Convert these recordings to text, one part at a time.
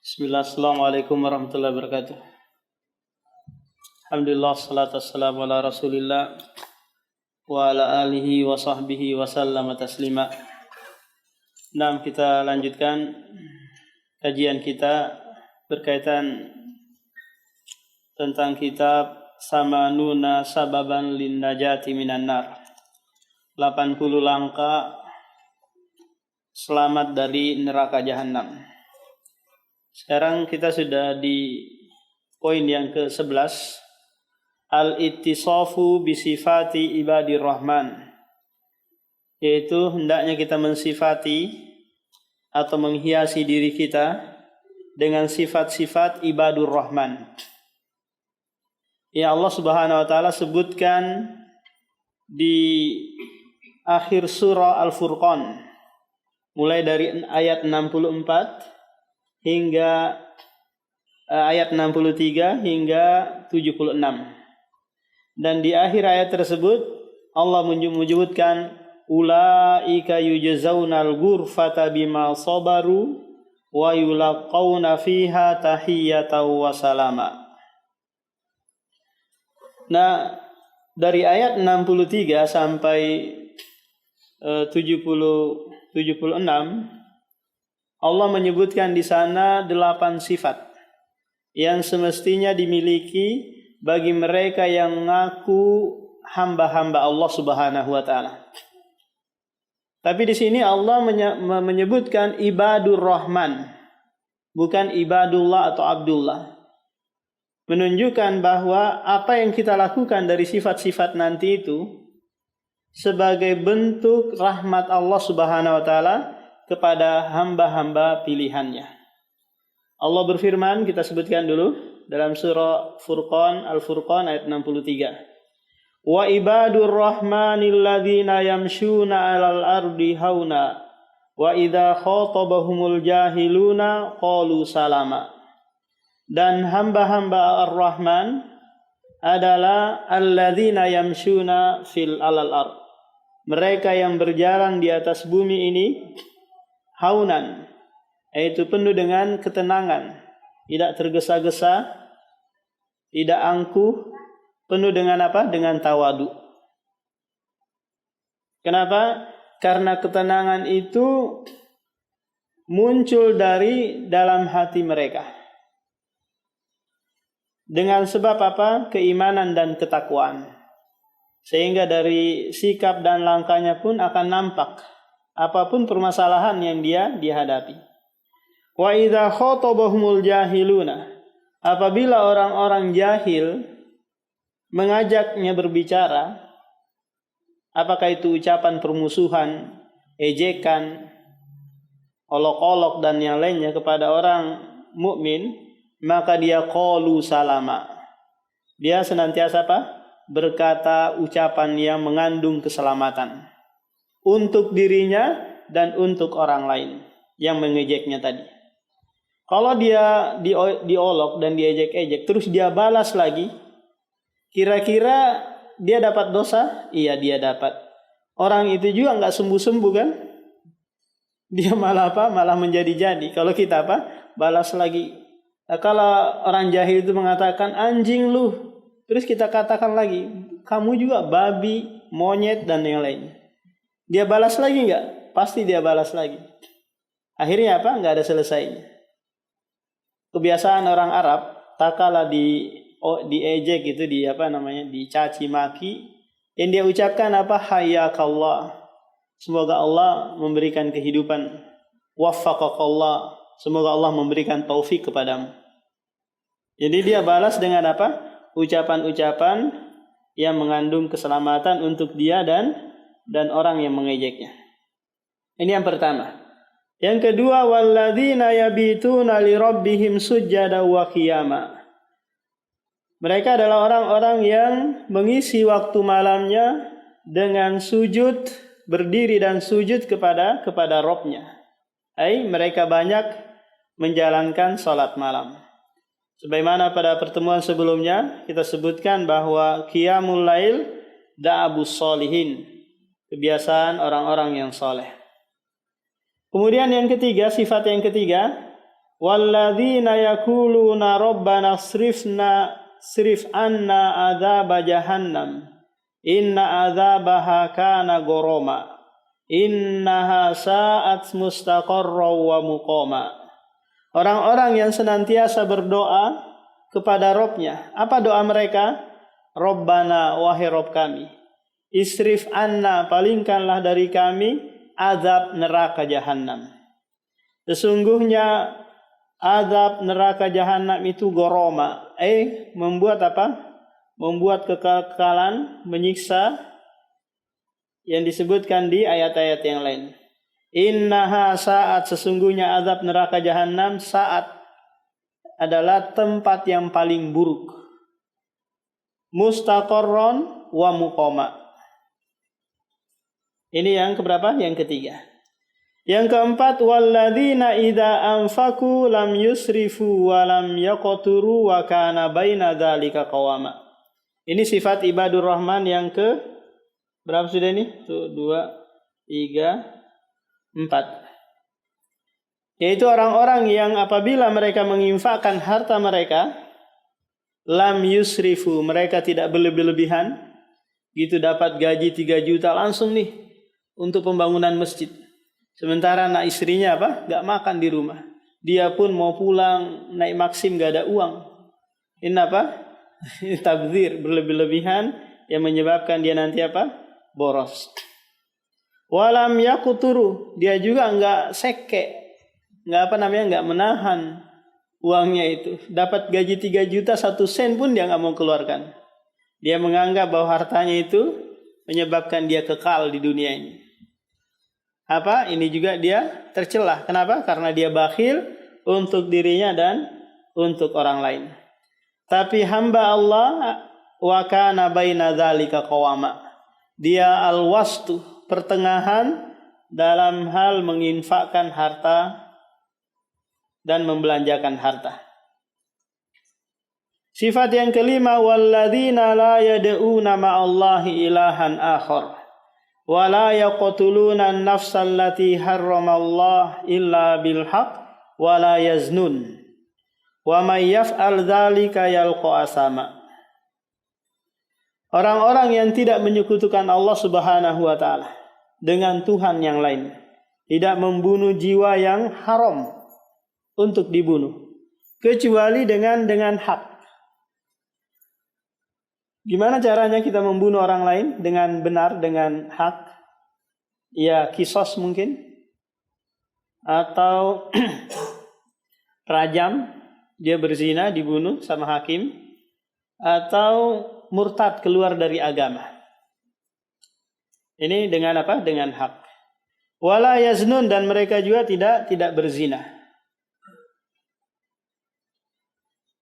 Bismillah, assalamualaikum warahmatullahi wabarakatuh. Alhamdulillah, salatu wassalamu ala rasulillah wa ala alihi wa sahbihi wa sallama taslima. Nah, kita lanjutkan kajian kita berkaitan tentang kitab Samanuna Sababan lin Najati minan nar. 80 langkah selamat dari neraka jahanam. Sekarang kita sudah di poin yang ke-11. Al-ittisafu bisifati ibadir rahman. Yaitu hendaknya kita mensifati atau menghiasi diri kita dengan sifat-sifat ibadur rahman. Ya Allah Subhanahu wa taala sebutkan di akhir surah Al-Furqan mulai dari ayat 64 hingga ayat 63 hingga 76. Dan di akhir ayat tersebut Allah menyebutkan ulaika yujzaunal ghurfata bima sabaru wa yulaqauna fiha tahiyyatan wa salama. Nah, dari ayat 63 sampai 76 Allah menyebutkan di sana 8 sifat yang semestinya dimiliki bagi mereka yang mengaku hamba-hamba Allah Subhanahu wa taala. Tapi di sini Allah menyebutkan ibadur rahman, bukan ibadullah atau abdullah. Menunjukkan bahwa apa yang kita lakukan dari sifat-sifat nanti itu sebagai bentuk rahmat Allah Subhanahu wa taala kepada hamba-hamba pilihannya. Allah berfirman, kita sebutkan dulu dalam surah Al-Furqan ayat 63. Wa ibadur rahmanil ladzina yamshuna 'alal ardi hauna wa idza khatabahumul jahiluna qalu salama. Dan hamba-hamba Ar-Rahman adalah alladzina yamshuna fil 'alal ard. Mereka yang berjalan di atas bumi ini haunan, yaitu penuh dengan ketenangan, tidak tergesa-gesa, tidak angkuh, penuh dengan apa? Dengan tawadu. Kenapa? Karena ketenangan itu muncul dari dalam hati mereka. Dengan sebab apa? Keimanan dan ketakwaan. Sehingga dari sikap dan langkahnya pun akan nampak apapun permasalahan yang dia hadapi. Wa idza khatabahumul jahiluna, apabila orang-orang jahil mengajaknya berbicara, apakah itu ucapan permusuhan, ejekan, olok-olok dan yang lainnya kepada orang mukmin, maka dia qalu salama. Dia senantiasa apa? Berkata ucapan yang mengandung keselamatan untuk dirinya dan untuk orang lain yang mengejeknya tadi. Kalau dia diolok dan diejek-ejek, terus dia balas lagi, kira-kira dia dapat dosa? Iya, dia dapat. Orang itu juga nggak sembuh-sembuh kan? Dia malah apa? Malah menjadi-jadi. Kalau kita apa? Balas lagi. Nah, kalau orang jahil itu mengatakan anjing lu, terus kita katakan lagi, kamu juga babi, monyet dan yang lainnya. Dia balas lagi enggak? Pasti dia balas lagi. Akhirnya apa? Enggak ada selesainya. Kebiasaan orang Arab, tak kala diejek itu dicaci maki, yang dia ucapkan apa? Hayyakallah. Semoga Allah memberikan kehidupan. Waffaqakallah. Semoga Allah memberikan taufik kepadamu. Jadi dia balas dengan apa? Ucapan-ucapan yang mengandung keselamatan untuk dia dan orang yang mengejeknya. Ini yang pertama. Yang kedua, walladzina yabituna lirabbihim sujada wa qiyama. Mereka adalah orang-orang yang mengisi waktu malamnya dengan sujud, berdiri dan sujud kepada Rabb-nya. Mereka banyak menjalankan salat malam. Sebagaimana pada pertemuan sebelumnya kita sebutkan bahwa qiyamul lail da'abus solihin, kebiasaan orang-orang yang soleh. Kemudian yang ketiga, sifat yang ketiga, walladzina yaquluna rabbana srif anna adzaba jahannam inna adzabaha kana goroma innaha sa'at mustaqarra wa muqama. Orang-orang yang senantiasa berdoa kepada Rabb-Nya. Apa doa mereka? Rabbana, wahai Rabb kami, isrif anna, palingkanlah dari kami azab neraka jahanam. Sesungguhnya azab neraka jahanam itu goroma, membuat apa? Membuat kekekalan, menyiksa, yang disebutkan di ayat-ayat yang lain. Innaha saat, sesungguhnya azab neraka jahanam saat adalah tempat yang paling buruk. Mustaqarron wa muqama. Ini yang keberapa? Yang ketiga. Yang keempat, walladzina idza anfaqu lam yusrifu wa lam yaqturu wa kana baina dzalika qawama. Ini sifat ibadur rahman yang ke berapa sudah ini? 1, 2, 3, 4. Yaitu orang-orang yang apabila mereka menginfakkan harta mereka, lam yusrifu, mereka tidak berlebih-lebihan. Gitu dapat gaji 3 juta langsung nih untuk pembangunan masjid. Sementara anak istrinya apa? Gak makan di rumah. Dia pun mau pulang naik Maxim gak ada uang. Ini apa? Tabdzir, berlebih-lebihan yang menyebabkan dia nanti apa? Boros. Walam yakuturu, dia juga enggak seke, enggak menahan uangnya itu. Dapat gaji 3 juta 1 sen pun dia enggak mau keluarkan. Dia menganggap bahwa hartanya itu menyebabkan dia kekal di dunia ini. Apa? Ini juga dia tercelah. Kenapa? Karena dia bakhil untuk dirinya dan untuk orang lain. Tapi hamba Allah wa kana baina dzalika qawama. Dia al-wastu, pertengahan dalam hal menginfakkan harta dan membelanjakan harta. Sifat yang kelima, walladzina la yad'una ma'allahi ilahan akhar wa la yaqtuluna an-nafsa allati harramallahu illa bil haqq wa la yaznun wa may yaf'al dzalika yalqa asama. Orang-orang yang tidak menyekutukan Allah Subhanahu wa taala dengan Tuhan yang lain, tidak membunuh jiwa yang haram untuk dibunuh kecuali dengan hak. Gimana caranya kita membunuh orang lain dengan benar, dengan hak? Ya, kisos mungkin, atau rajam, dia berzina dibunuh sama hakim, atau murtad keluar dari agama. Ini dengan apa? Dengan hak. Wala yaznun, dan mereka juga tidak berzina.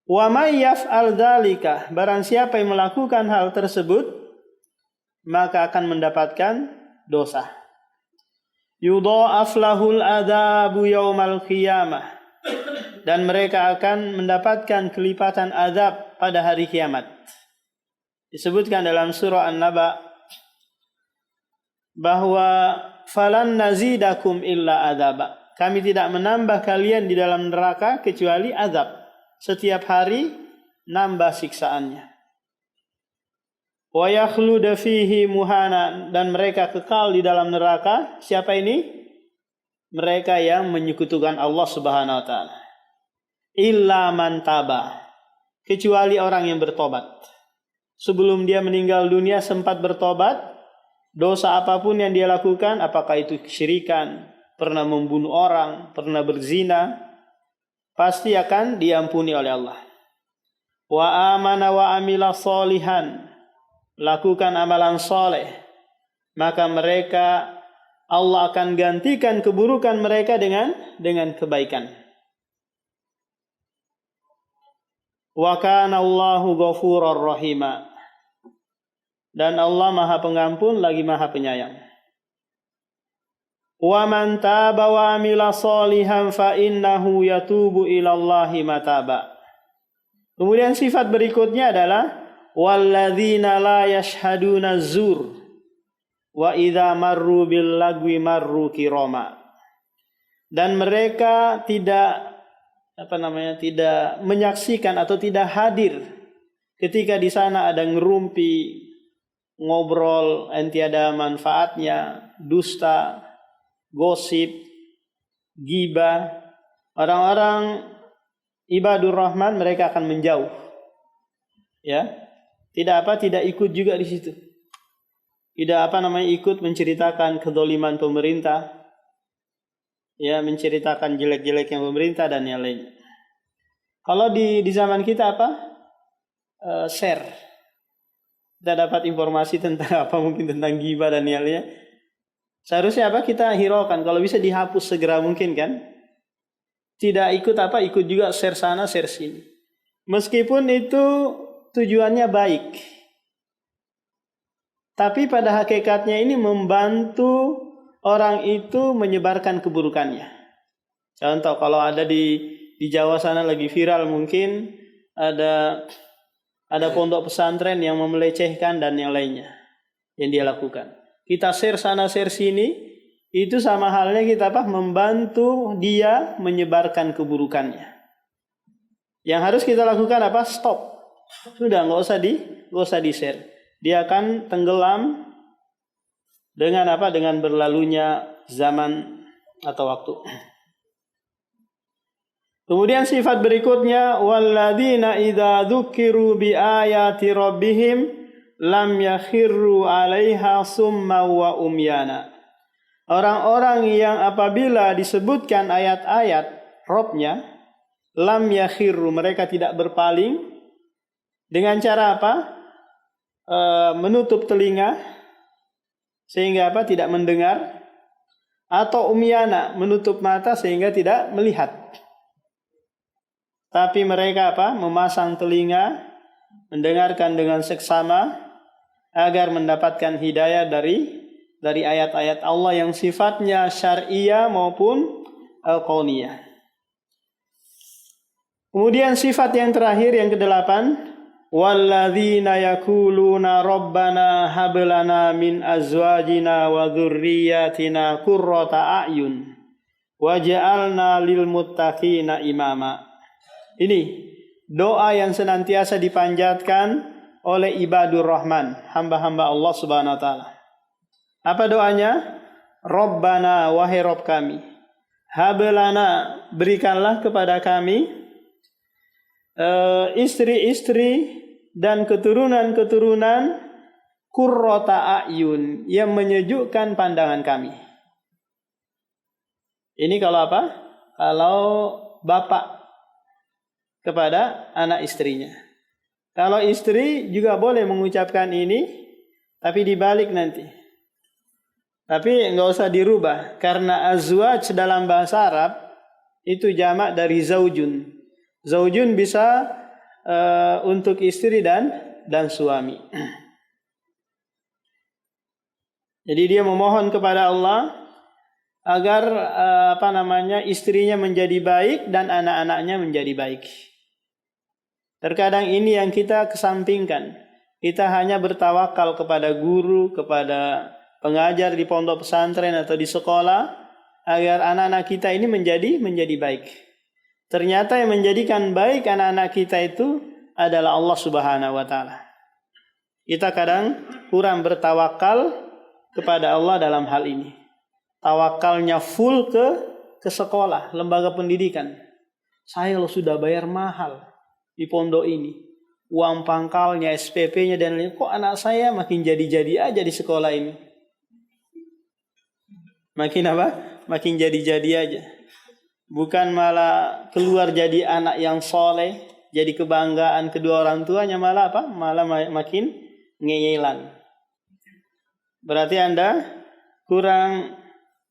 Wa may yaf'al dzalika, barang siapa yang melakukan hal tersebut maka akan mendapatkan dosa. Yudha'af lahul adzabu yaumal qiyamah, dan mereka akan mendapatkan kelipatan azab pada hari kiamat. Disebutkan dalam surah An-Naba bahwa falan nazidakum illa adzaba, kami tidak menambah kalian di dalam neraka kecuali azab. Setiap hari nambah siksaannya. Wa yakhludu fihi muhana, dan mereka kekal di dalam neraka. Siapa ini? Mereka yang menyekutukan Allah Subhanahu wa taala. Illa man taba, kecuali orang yang bertobat. Sebelum dia meninggal dunia sempat bertobat, dosa apapun yang dia lakukan, apakah itu kesyirikan, pernah membunuh orang, pernah berzina, pasti akan diampuni oleh Allah. Wa amana wa amila sholihan, lakukan amalan soleh, maka mereka, Allah akan gantikan keburukan mereka dengan kebaikan. Wa kana Allahu ghafurur rahima, dan Allah Maha Pengampun lagi Maha Penyayang. Wa man taba wa amila sholihan fa innahu yatubu ilallahi mataba. Kemudian sifat berikutnya adalah walladzina la yashhaduna zur wa idza marru bil lagwi marru kirama. Dan mereka tidak tidak menyaksikan atau tidak hadir ketika di sana ada ngerumpi, ngobrol yang tiada manfaatnya, dusta, gosip, ghibah. Orang-orang ibadur rahman mereka akan menjauh. Ya. Tidak ikut juga di situ. Tidak ikut menceritakan kedzaliman pemerintah. Ya, menceritakan jelek-jeleknya pemerintah dan yang lainnya. Kalau di zaman kita share. Kita dapat informasi tentang mungkin tentang ghibah dan yang lainnya. Seharusnya kita hiraukan, kalau bisa dihapus segera mungkin kan. Tidak ikut ikut juga share sana share sini. Meskipun itu tujuannya baik. Tapi pada hakikatnya ini membantu orang itu menyebarkan keburukannya. Contoh kalau ada di Jawa sana lagi viral mungkin ada pondok pesantren yang melecehkan dan yang lainnya yang dia lakukan. Kita share sana share sini, itu sama halnya kita membantu dia menyebarkan keburukannya. Yang harus kita lakukan stop. Sudah nggak usah di share. Dia akan tenggelam dengan dengan berlalunya zaman atau waktu. Kemudian sifat berikutnya, walladzina idza dzukiru bi ayati rabbihim lam yakhirru 'alaiha summa wa umyana. Orang-orang yang apabila disebutkan ayat-ayat Rabb-nya, lam yakhirru, mereka tidak berpaling dengan cara menutup telinga sehingga tidak mendengar, atau umyana, menutup mata sehingga tidak melihat. Tapi mereka memasang telinga, mendengarkan dengan seksama agar mendapatkan hidayah dari ayat-ayat Allah yang sifatnya syar'iyah maupun kauniyah. Kemudian sifat yang terakhir yang ke-8, walladzina yaquluna rabbana hab lana min azwajina wa dzurriyyatina qurrata a'yun waj'alna lil muttaqina imama. Ini doa yang senantiasa dipanjatkan oleh ibadur rahman, hamba-hamba Allah Subhanahu wa taala. Apa doanya? Rabbana, wahai Rabb kami, hab lana, berikanlah kepada kami istri-istri dan keturunan-keturunan qurrata a'yun, yang menyejukkan pandangan kami. Ini kalau Kalau bapak kepada anak istrinya. Kalau istri juga boleh mengucapkan ini, tapi dibalik nanti. Tapi enggak usah dirubah, karena azwaj dalam bahasa Arab itu jamak dari zaujun. Zaujun bisa untuk istri dan suami. Jadi dia memohon kepada Allah agar istrinya menjadi baik dan anak-anaknya menjadi baik. Terkadang ini yang kita kesampingkan. Kita hanya bertawakal kepada guru, kepada pengajar di pondok pesantren atau di sekolah agar anak-anak kita ini menjadi baik. Ternyata yang menjadikan baik anak-anak kita itu adalah Allah Subhanahu wa taala. Kita kadang kurang bertawakal kepada Allah dalam hal ini. Tawakalnya full ke sekolah, lembaga pendidikan. Saya sudah bayar mahal di pondok ini. Uang pangkalnya, SPP-nya dan lain-lain. Kok anak saya makin jadi-jadi aja di sekolah ini? Makin jadi-jadi aja. Bukan malah keluar jadi anak yang soleh, jadi kebanggaan kedua orang tuanya, malah makin ngeyelan. Berarti Anda kurang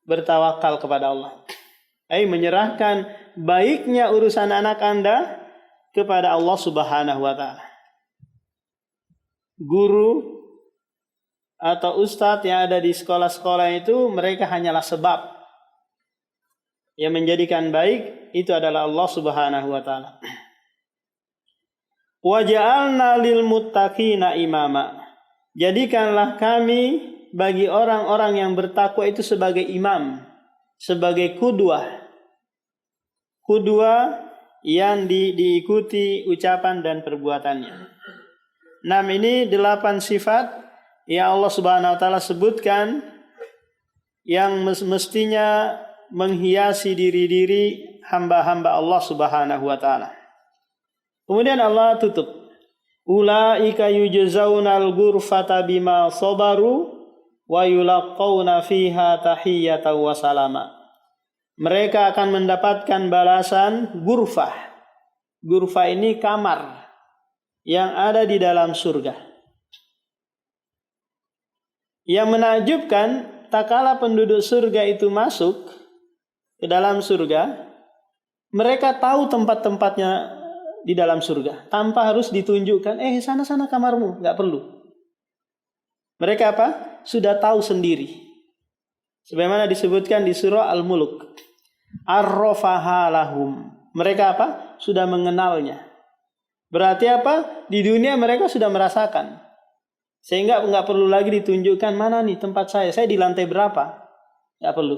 bertawakal kepada Allah. Menyerahkan baiknya urusan anak Anda kepada Allah Subhanahu wa taala. Guru atau ustadz yang ada di sekolah-sekolah itu, mereka hanyalah sebab. Yang menjadikan baik itu adalah Allah Subhanahu wa taala. Wa ja'alna lil muttaqina imama. Jadikanlah kami bagi orang-orang yang bertakwa itu sebagai imam, sebagai qudwah. Qudwah yang diikuti ucapan dan perbuatannya. 6 ini 8 sifat yang Allah Subhanahu wa taala sebutkan yang mestinya menghiasi diri-diri hamba-hamba Allah Subhanahu wa taala. Kemudian Allah tutup, ulaika yujzaunal ghurfata bima sabaru wa yulaqauna fiha tahiyyatan wa salama. Mereka akan mendapatkan balasan ghurfah. Ghurfah ini kamar yang ada di dalam surga. Yang menakjubkan, tak kala penduduk surga itu masuk ke dalam surga, mereka tahu tempat-tempatnya di dalam surga tanpa harus ditunjukkan, sana kamarmu, nggak perlu. Mereka apa? Sudah tahu sendiri. Sebagaimana disebutkan di surah Al-Mulk, arrafaha lahum. Mereka apa? Sudah mengenalnya. Berarti apa? Di dunia mereka sudah merasakan. Sehingga nggak perlu lagi ditunjukkan, mana nih tempat saya di lantai berapa. Nggak perlu.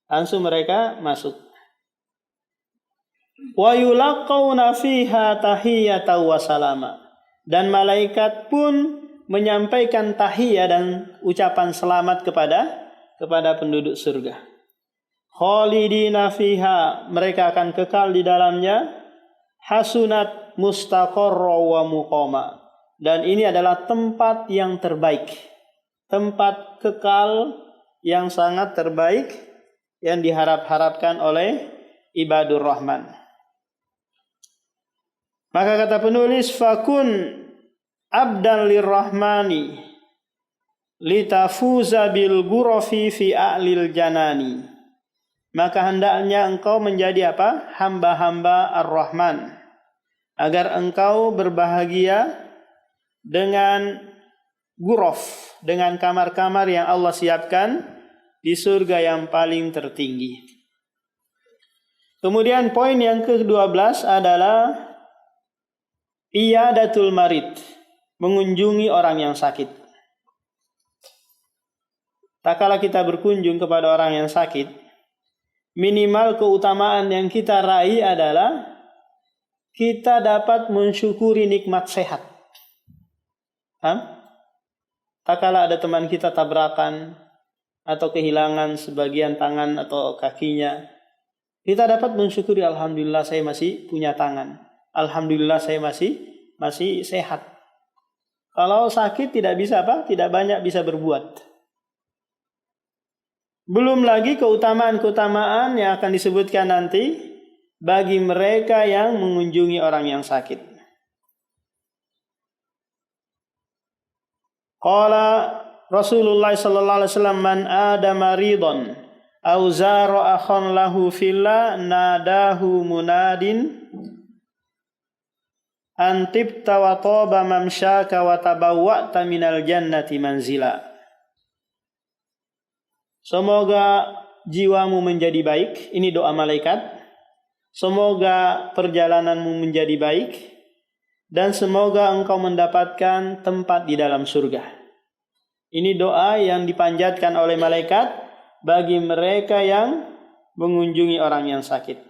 Langsung mereka masuk. Wa yulaqawna fiha tahiyyatan wa salama. Dan malaikat pun menyampaikan tahiyah dan ucapan selamat kepada penduduk surga. Khalidina fiha, mereka akan kekal di dalamnya. Hasunat mustaqarra wa muqama. Dan ini adalah tempat yang terbaik. Tempat kekal yang sangat terbaik yang diharap-harapkan oleh ibadur rahman. Maka kata penulis, fakun abdan lirrahmani litafuza bil ghurafi fi a'lil janani. Maka hendaknya engkau menjadi apa? Hamba-hamba Ar-Rahman, agar engkau berbahagia dengan ghuraf, dengan kamar-kamar yang Allah siapkan di surga yang paling tertinggi. Kemudian poin yang ke-12 adalah iyadatul marid, mengunjungi orang yang sakit. Tak kala kita berkunjung kepada orang yang sakit, minimal keutamaan yang kita raih adalah kita dapat mensyukuri nikmat sehat. Tak kala ada teman kita tabrakan atau kehilangan sebagian tangan atau kakinya, kita dapat mensyukuri, alhamdulillah saya masih punya tangan. Alhamdulillah saya masih sehat. Kalau sakit tidak bisa apa? Tidak banyak bisa berbuat. Belum lagi keutamaan-keutamaan yang akan disebutkan nanti bagi mereka yang mengunjungi orang yang sakit. Qala Rasulullah sallallahu alaihi wasallam, man adama ridon aw zara akhan lahu fillah nadahu munadin antibta wa taba mamsyaka wa tabawwa'ta minal jannati manzila. Semoga jiwamu menjadi baik. Ini doa malaikat. Semoga perjalananmu menjadi baik. Dan semoga engkau mendapatkan tempat di dalam surga. Ini doa yang dipanjatkan oleh malaikat bagi mereka yang mengunjungi orang yang sakit.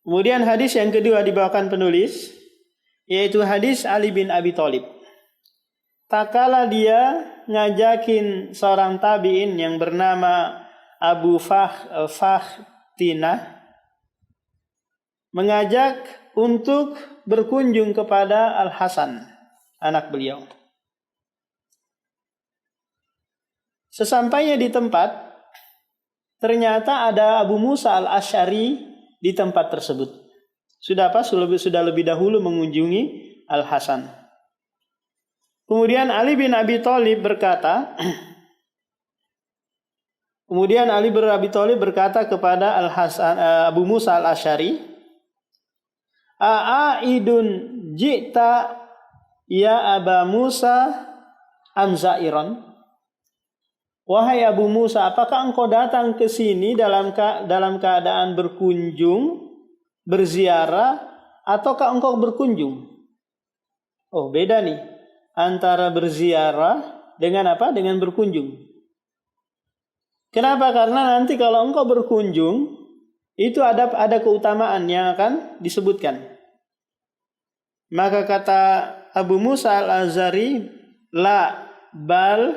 Kemudian hadis yang kedua dibawakan penulis, yaitu hadis Ali bin Abi Thalib. Tak kala dia ngajakin seorang tabi'in yang bernama Abu Fakhtinah, mengajak untuk berkunjung kepada Al-Hasan, anak beliau. Sesampainya di tempat, ternyata ada Abu Musa al-Asy'ari di tempat tersebut. Sudah lebih dahulu mengunjungi Al-Hasan. Kemudian Ali bin Abi Thalib berkata, kepada Abu Musa al-Asy'ari, a'idun ji'ta ya Aba Musa am za'iran? Wahai Abu Musa, apakah engkau datang ke sini dalam keadaan berkunjung, berziarah, ataukah engkau berkunjung? Oh, beda nih antara berziarah dengan apa? Dengan berkunjung. Kenapa? Karena nanti kalau engkau berkunjung, itu ada keutamaan yang akan disebutkan. Maka kata Abu Musa al-Azhari, la bal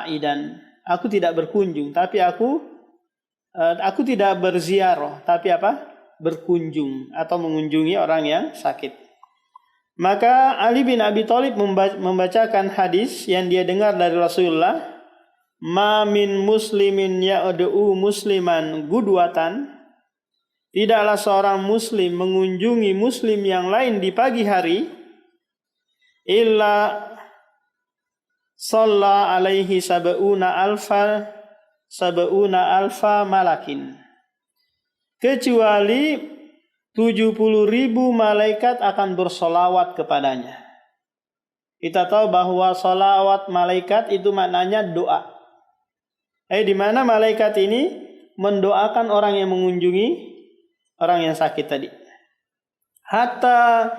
aidan. Aku tidak berkunjung, tapi aku tidak berziarah, tapi berkunjung atau mengunjungi orang yang sakit. Maka Ali bin Abi Thalib membacakan hadis yang dia dengar dari Rasulullah, ma min muslimin ya'du'u musliman gudwatan, tidaklah seorang muslim mengunjungi muslim yang lain di pagi hari, illa shalla alaihi sab'una alfa malakin, kecuali 70.000 malaikat akan bersolawat kepadanya. Kita tahu bahwa solawat malaikat itu maknanya doa. Di mana malaikat ini mendoakan orang yang mengunjungi orang yang sakit tadi. Hatta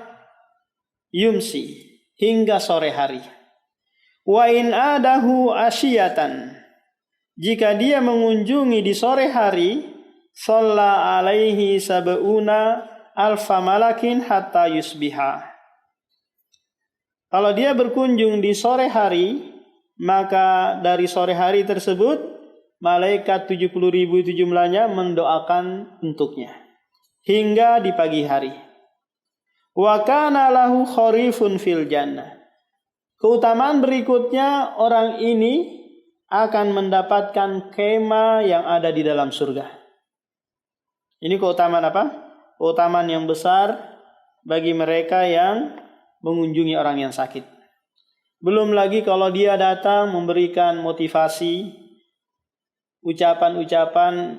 yumsi, hingga sore hari. Wa in adahu asyiyatan, jika dia mengunjungi di sore hari, shalla alaihi sab'una alfa malakin hatta yusbiha. Kalau dia berkunjung di sore hari, maka dari sore hari tersebut malaikat 70.000 itu jumlahnya mendoakan untuknya hingga di pagi hari. Wa kana lahu kharifun fil jannah. Keutamaan berikutnya, orang ini akan mendapatkan kemah yang ada di dalam surga. Ini keutamaan apa? Keutamaan yang besar bagi mereka yang mengunjungi orang yang sakit. Belum lagi kalau dia datang memberikan motivasi, ucapan-ucapan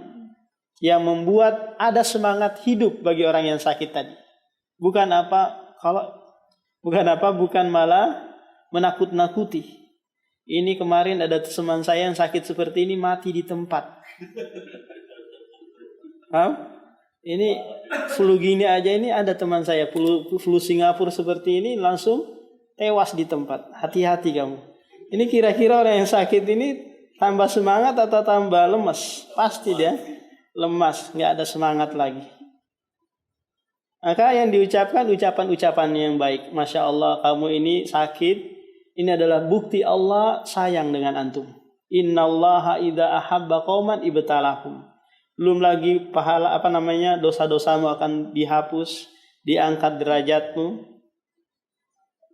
yang membuat ada semangat hidup bagi orang yang sakit tadi. Bukan malah menakut-nakuti. Ini kemarin ada teman saya yang sakit seperti ini, mati di tempat. Ini flu gini aja, ini ada teman saya flu Singapura seperti ini langsung tewas di tempat. Hati-hati kamu. Ini kira-kira orang yang sakit ini tambah semangat atau tambah lemas? Pasti dia lemas, nggak ada semangat lagi. Maka yang diucapkan ucapan-ucapan yang baik. Masya Allah, kamu ini sakit. Ini adalah bukti Allah sayang dengan antum. Innallaha idza ahabba qauman ibtalahum. Belum lagi pahala dosa-dosamu akan dihapus, diangkat derajatmu.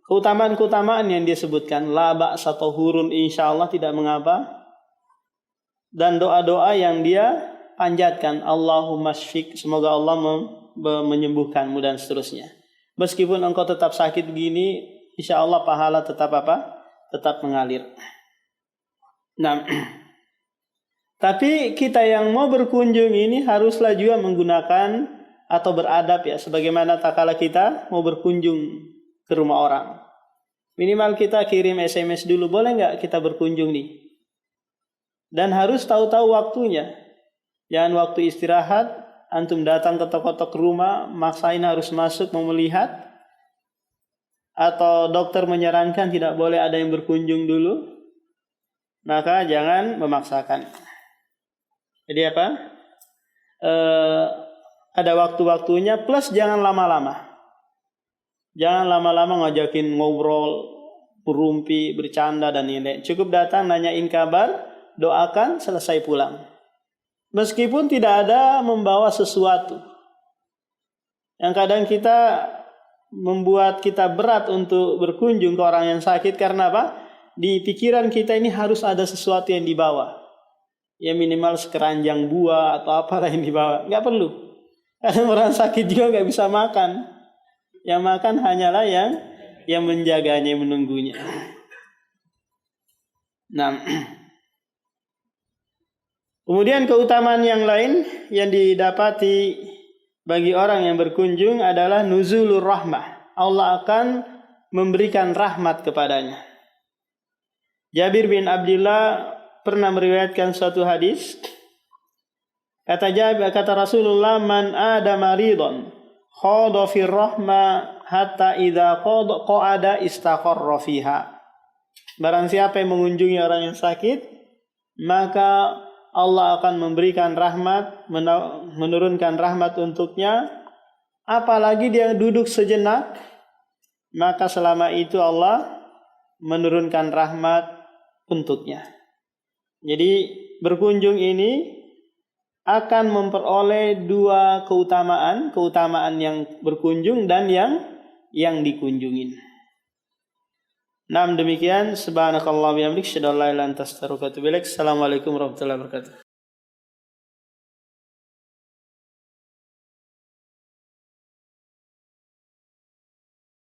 Keutamaan-keutamaan yang dia sebutkan, la ba'sa tahurun, insyaallah tidak mengapa. Dan doa-doa yang dia panjatkan, Allahumma syfik, semoga Allah menyembuhkanmu dan seterusnya. Meskipun engkau tetap sakit begini, insyaallah pahala tetap tetap mengalir. Nah, tapi kita yang mau berkunjung ini haruslah juga menggunakan atau beradab ya, sebagaimana tak kala kita mau berkunjung ke rumah orang. Minimal kita kirim SMS dulu, boleh nggak kita berkunjung nih? Dan harus tahu-tahu waktunya. Jangan waktu istirahat, antum datang ke tok-tok rumah, maksain harus masuk mau melihat. Atau dokter menyarankan tidak boleh ada yang berkunjung dulu. Maka jangan memaksakan. Jadi ada waktu-waktunya, plus jangan lama-lama. Jangan lama-lama ngajakin ngobrol, berumpi, bercanda dan ini. Cukup datang nanyain kabar, doakan, selesai pulang. Meskipun tidak ada membawa sesuatu. Yang kadang kita membuat kita berat untuk berkunjung ke orang yang sakit karena apa? Di pikiran kita ini harus ada sesuatu yang dibawa. Ya minimal sekeranjang buah atau apalah yang dibawa. Nggak perlu. Karena orang sakit juga nggak bisa makan. Yang makan hanyalah yang menjaganya, menunggunya. Nah, kemudian keutamaan yang lain yang didapati bagi orang yang berkunjung adalah nuzulur rahmah. Allah akan memberikan rahmat kepadanya. Jabir bin Abdullah pernah meriwayatkan suatu hadis. Kata Rasulullah, man ada maridon khada fir rahma hatta idza qada istaqarra fiha. Barang siapa yang mengunjungi orang yang sakit, maka Allah akan memberikan rahmat, menurunkan rahmat untuknya. Apalagi dia duduk sejenak, maka selama itu Allah menurunkan rahmat untuknya. Jadi berkunjung ini akan memperoleh dua keutamaan yang berkunjung dan yang dikunjungin. Demikian. Subhanakallah bihamdik, syada la ilaha illa anta astaghfiruka wa atubu ilaik. Assalamualaikum warahmatullahi wabarakatuh.